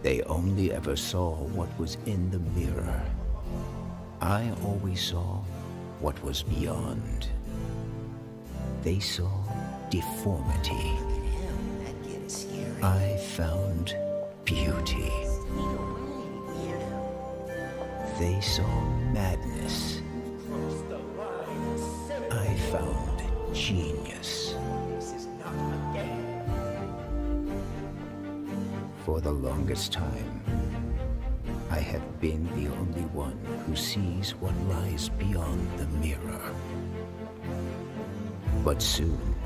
They only ever saw what was in the mirror. I always saw what was beyond. They saw deformity. I found beauty. They saw madness. I found genius. For the longest time, I have been the only one who sees what lies beyond the mirror. But soon,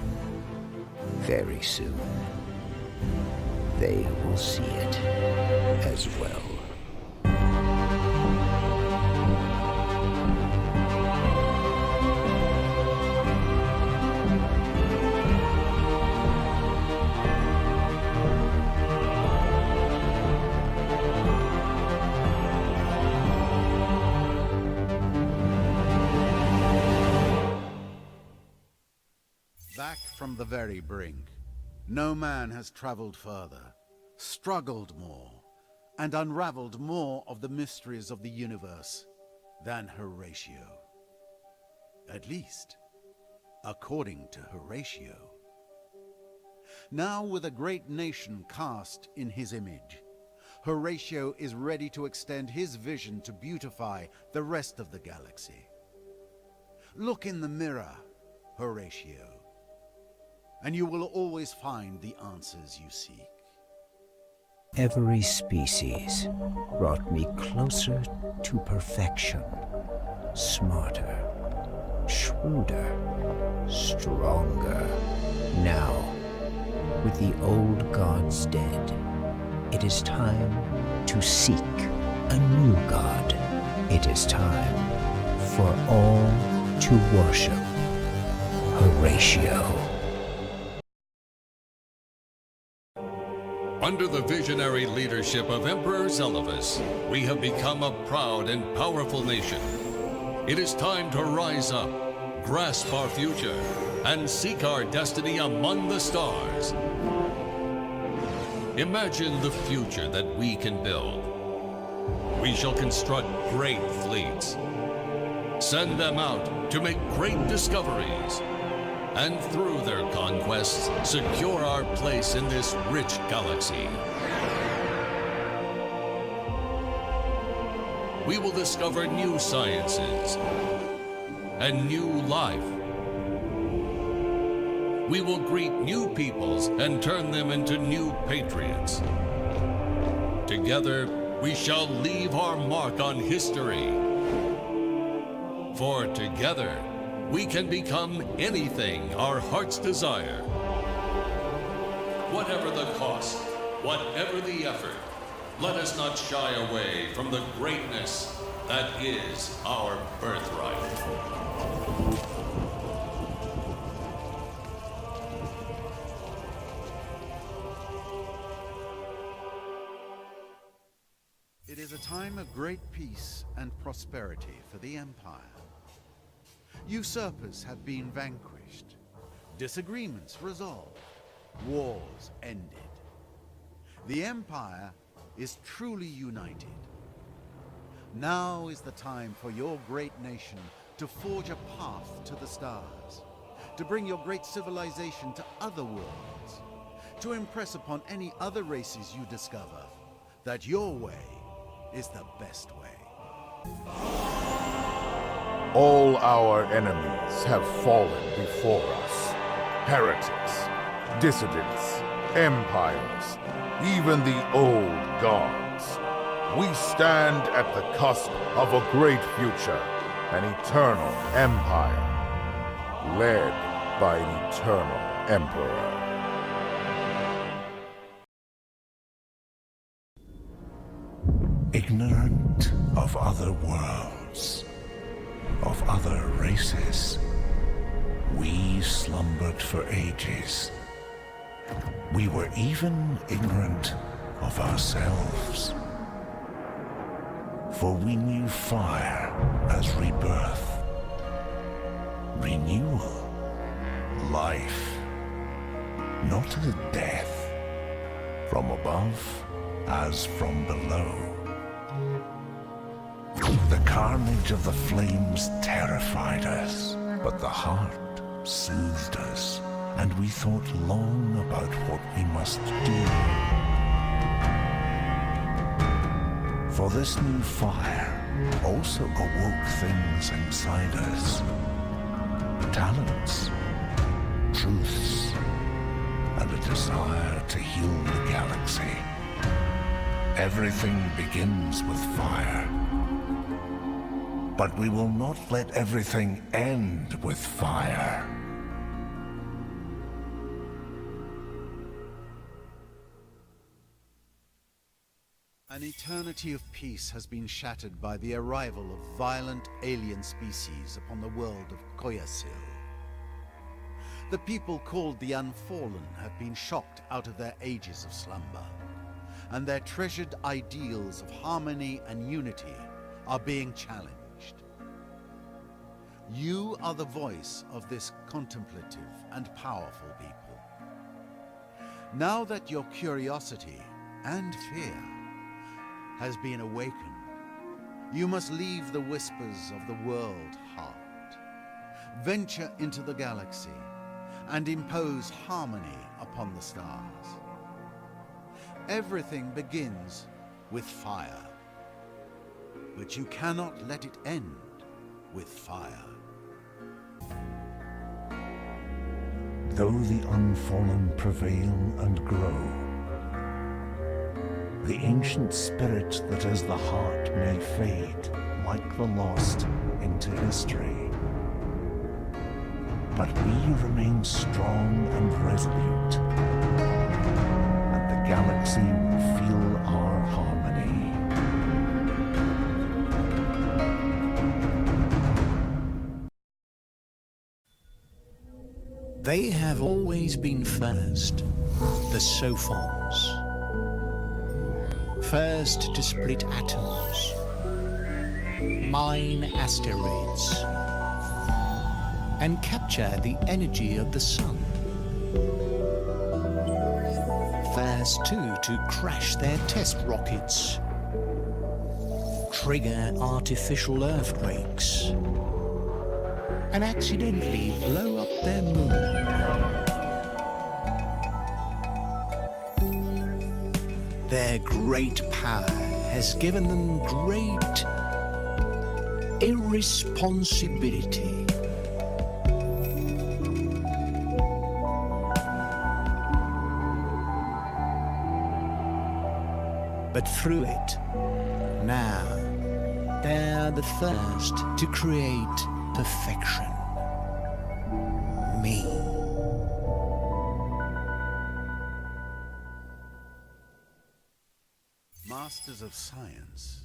very soon, they will see it as well. Back from the very brink, no man has traveled further, struggled more, and unraveled more of the mysteries of the universe than Horatio. At least, according to Horatio. Now, with a great nation cast in his image, Horatio is ready to extend his vision to beautify the rest of the galaxy. Look in the mirror, Horatio, and you will always find the answers you seek. Every species brought me closer to perfection, smarter, shrewder, stronger. Now, with the old gods dead, it is time to seek a new god. It is time for all to worship Horatio. Under the visionary leadership of Emperor Zelivus, we have become a proud and powerful nation. It is time to rise up, grasp our future, and seek our destiny among the stars. Imagine the future that we can build. We shall construct great fleets, send them out to make great discoveries, and through their conquests, secure our place in this rich galaxy. We will discover new sciences and new life. We will greet new peoples and turn them into new patriots. Together, we shall leave our mark on history. For together, we can become anything our hearts desire. Whatever the cost, whatever the effort, let us not shy away from the greatness that is our birthright. It is a time of great peace and prosperity for the Empire. Usurpers have been vanquished, disagreements resolved, wars ended. The Empire is truly united. Now is the time for your great nation to forge a path to the stars, to bring your great civilization to other worlds, to impress upon any other races you discover that your way is the best way. All our enemies have fallen before us. Heretics, dissidents, empires, even the old gods. We stand at the cusp of a great future, an eternal empire, led by an eternal emperor. Ignorant of other worlds, of other races, we slumbered for ages. We were even ignorant of ourselves. For we knew fire as rebirth, renewal, life, not as death, from above as from below. The carnage of the flames terrified us, but the heart soothed us, and we thought long about what we must do. For this new fire also awoke things inside us. Talents, truths, and a desire to heal the galaxy. Everything begins with fire. But we will not let everything end with fire. An eternity of peace has been shattered by the arrival of violent alien species upon the world of Koyasil. The people called the Unfallen have been shocked out of their ages of slumber, and their treasured ideals of harmony and unity are being challenged. You are the voice of this contemplative and powerful people. Now that your curiosity and fear has been awakened, you must leave the whispers of the world heart, venture into the galaxy, and impose harmony upon the stars. Everything begins with fire, but you cannot let it end with fire. Though the unfallen prevail and grow, the ancient spirit that is the heart may fade like the lost into history. But we remain strong and resolute, and the galaxy will feel our harmony. They have always been first, the Sophons. First to split atoms, mine asteroids, and capture the energy of the sun. First too to crash their test rockets, trigger artificial earthquakes, and accidentally blow up their moon. Their great power has given them great irresponsibility. But through it, now, they're the first to create perfection. Me. Masters of science,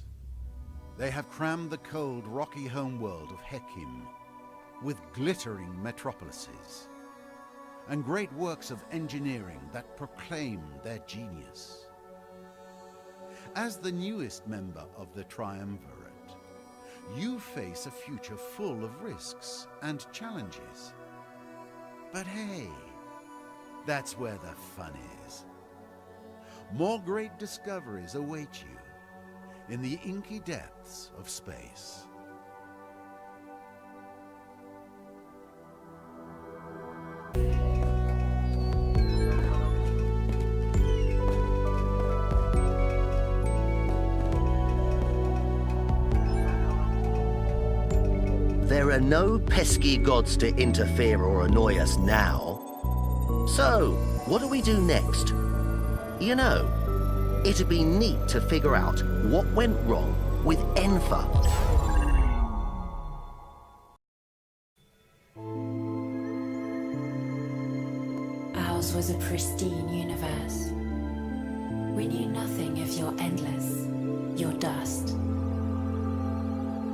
they have crammed the cold, rocky homeworld of Hekim with glittering metropolises and great works of engineering that proclaim their genius. As the newest member of the Triumvirate, you face a future full of risks and challenges. But hey, that's where the fun is. More great discoveries await you in the inky depths of space. There are no pesky gods to interfere or annoy us now. So, what do we do next? You know, it'd be neat to figure out what went wrong with Enfa. Ours was a pristine universe. We knew nothing of your endless, your dust.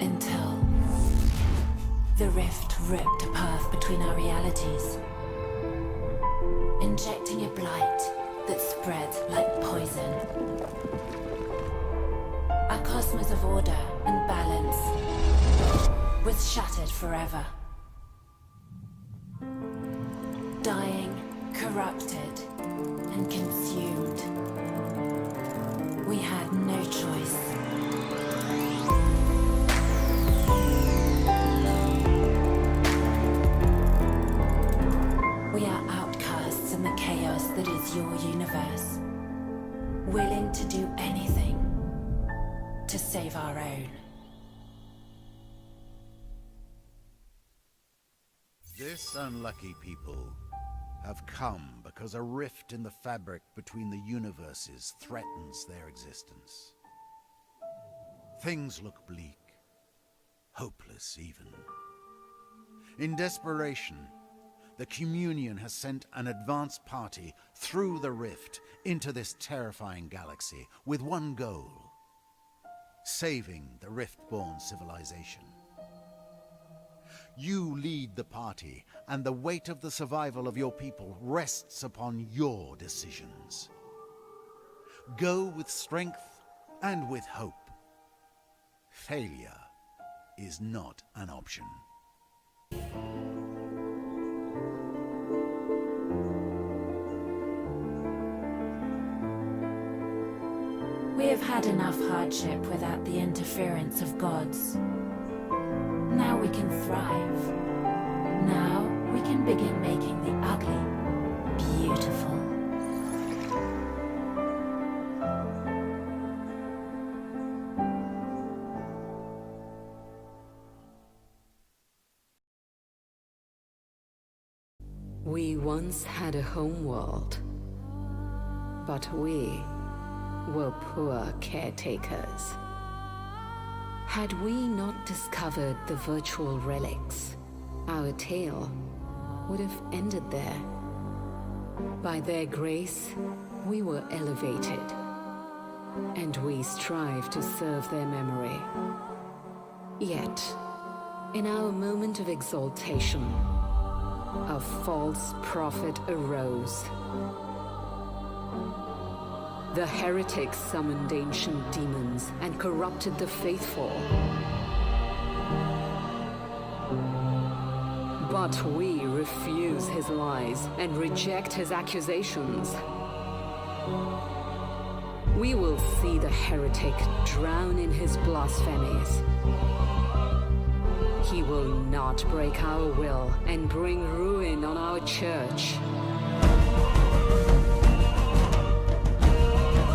Until the rift ripped a path between our realities, injecting a blight that spread like poison. Our cosmos of order and balance was shattered forever. Dying, corrupted, and consumed. chaos that is your universe, willing to do anything to save our own. This unlucky people have come because a rift in the fabric between the universes threatens their existence. Things look bleak, hopeless even. In desperation, the Communion has sent an advance party through the rift into this terrifying galaxy with one goal: saving the Rift-born civilization. You lead the party, and the weight of the survival of your people rests upon your decisions. Go with strength and with hope. Failure is not an option. We have had enough hardship without the interference of gods. Now we can thrive. Now we can begin making the ugly beautiful. We once had a home world, but we were poor caretakers. Had we not discovered the virtual relics, our tale would have ended there. By their grace, we were elevated, and we strive to serve their memory. Yet, in our moment of exaltation, a false prophet arose. The heretics summoned ancient demons and corrupted the faithful. But we refuse his lies and reject his accusations. We will see the heretic drown in his blasphemies. He will not break our will and bring ruin on our church.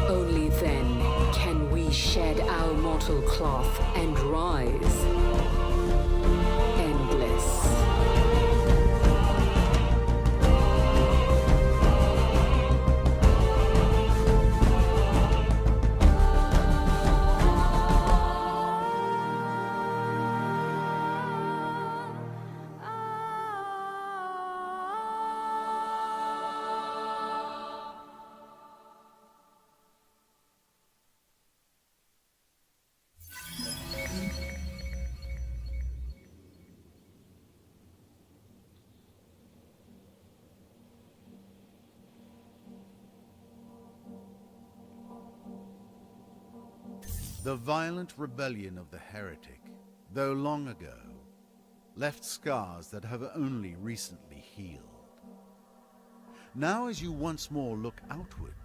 Only then can we shed our mortal cloth and rise endless. The violent rebellion of the heretic, though long ago, left scars that have only recently healed. Now as you once more look outward,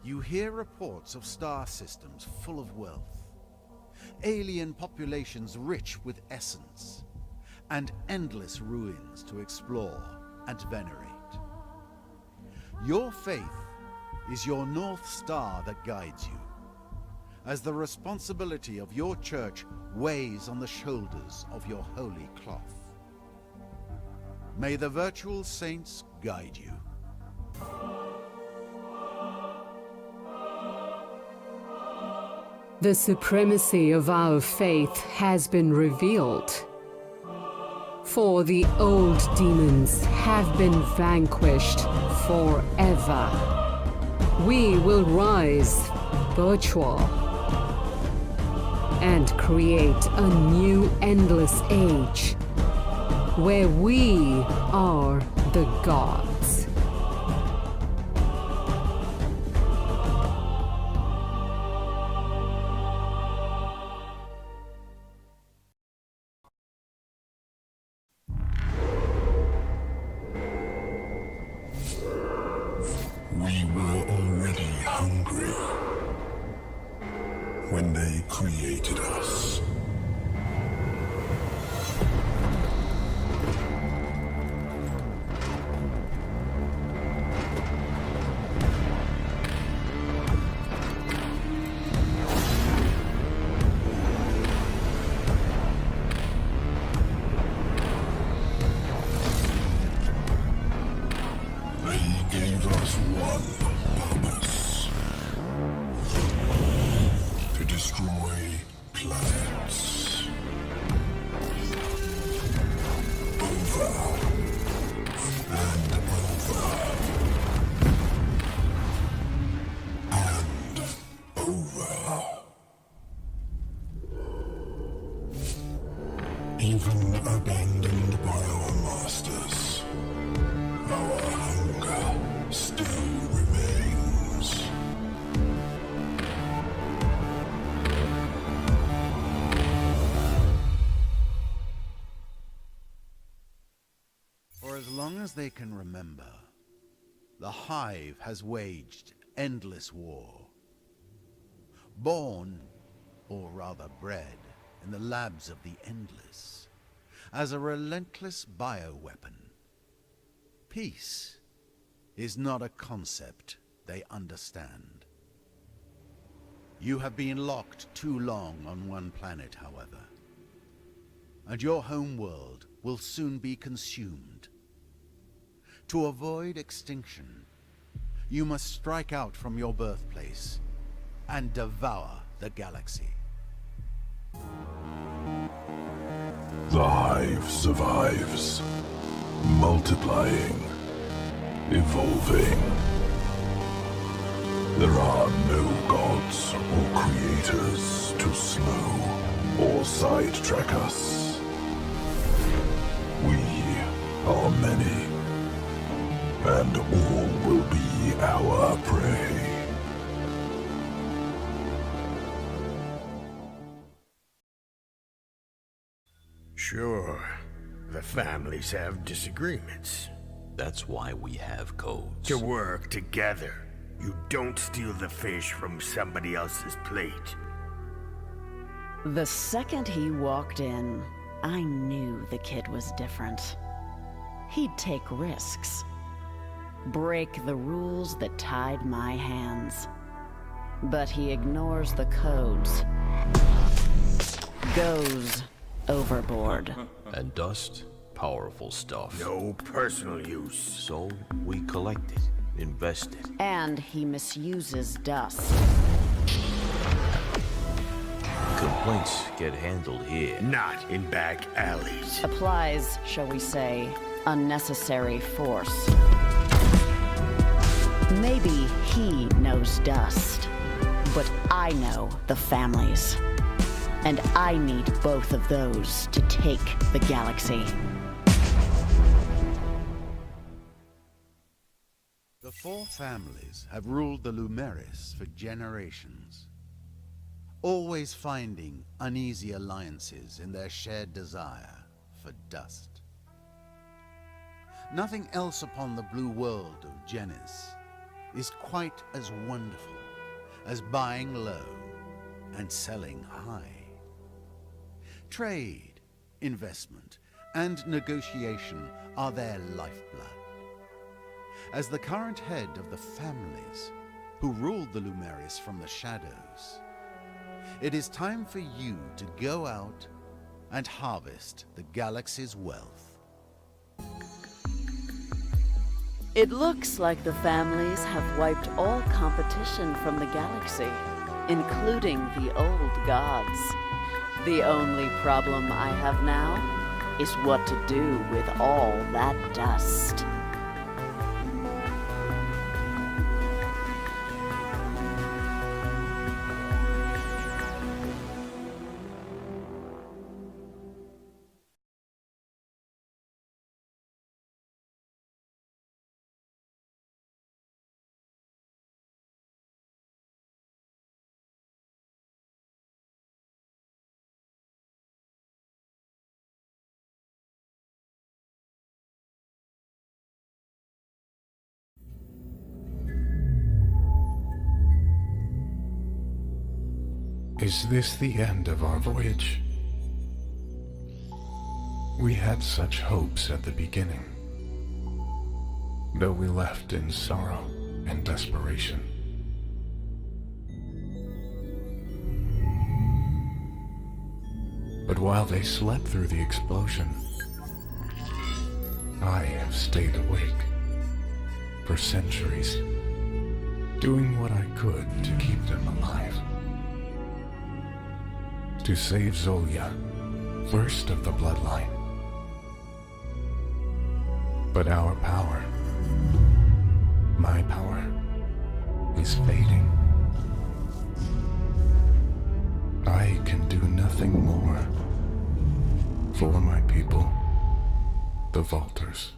you hear reports of star systems full of wealth, alien populations rich with essence, and endless ruins to explore and venerate. Your faith is your North Star that guides you, as the responsibility of your church weighs on the shoulders of your holy cloth. May the virtual saints guide you. The supremacy of our faith has been revealed. For the old demons have been vanquished forever. We will rise virtual and create a new endless age where we are the gods. We were already hungry when they created us. gave us one purpose. To destroy planets. Over and over. And over. Even abandoned by our masters, our hunger still remains. For as long as they can remember, the Hive has waged endless war. Born, or rather bred, in the labs of the Endless, as a relentless bioweapon. Peace is not a concept they understand. You have been locked too long on one planet, however, and your home world will soon be consumed. To avoid extinction, you must strike out from your birthplace and devour the galaxy. The Hive survives, multiplying, evolving. There are no gods or creators to slow or sidetrack us. We are many, and all will be our prey. Sure, the families have disagreements. That's why we have codes. To work together. You don't steal the fish from somebody else's plate. The second he walked in, I knew the kid was different. He'd take risks. Break the rules that tied my hands. But he ignores the codes. Goes overboard. And dust, powerful stuff. No personal use. So we collect it, invest it. And he misuses dust. Complaints get handled here. Not in back alleys. Applies, shall we say, unnecessary force. Maybe he knows dust, but I know the families. And I need both of those to take the galaxy. The four families have ruled the Lumeris for generations, always finding uneasy alliances in their shared desire for dust. Nothing else upon the blue world of Genis is quite as wonderful as buying low and selling high. Trade, investment, and negotiation are their lifeblood. As the current head of the families who ruled the Lumeris from the shadows, it is time for you to go out and harvest the galaxy's wealth. It looks like the families have wiped all competition from the galaxy, including the old gods. The only problem I have now is what to do with all that dust. Is this the end of our voyage? We had such hopes at the beginning, though we left in sorrow and desperation. But while they slept through the explosion, I have stayed awake, for centuries, doing what I could to keep them alive. To save Zolia, first of the bloodline. But our power, my power, is fading. I can do nothing more for my people, the Vaulters.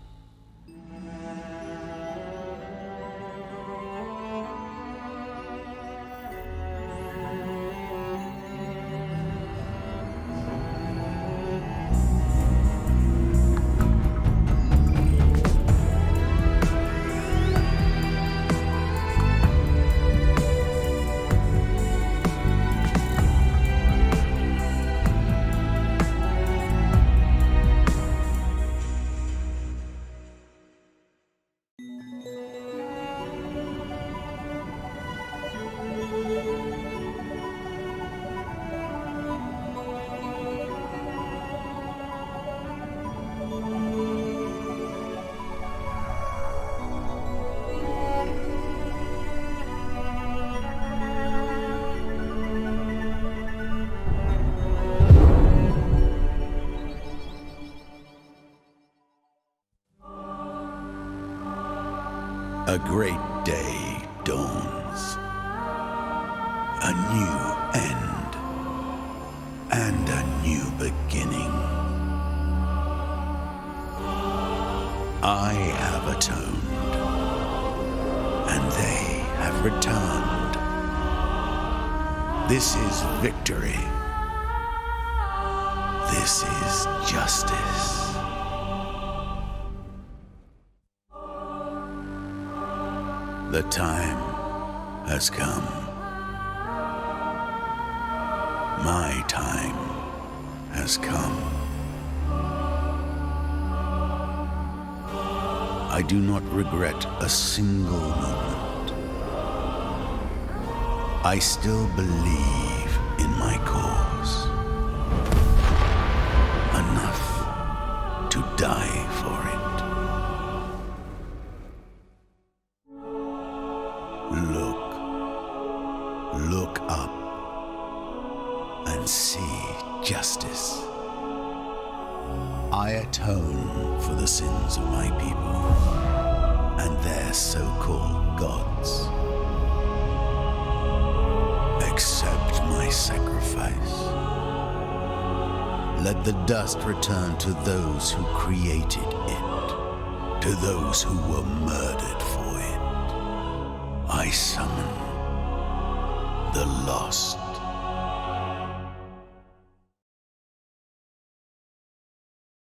A great day dawns. A new end and a new beginning. I have atoned, and they have returned. This is victory. This is justice. The time has come. My time has come. I do not regret a single moment. I still believe in my cause. Enough to die for it. Look up and see justice. I atone for the sins of my people and their so-called gods. Accept my sacrifice. Let the dust return to those who created it, to those who were murdered for it. I summon the lost.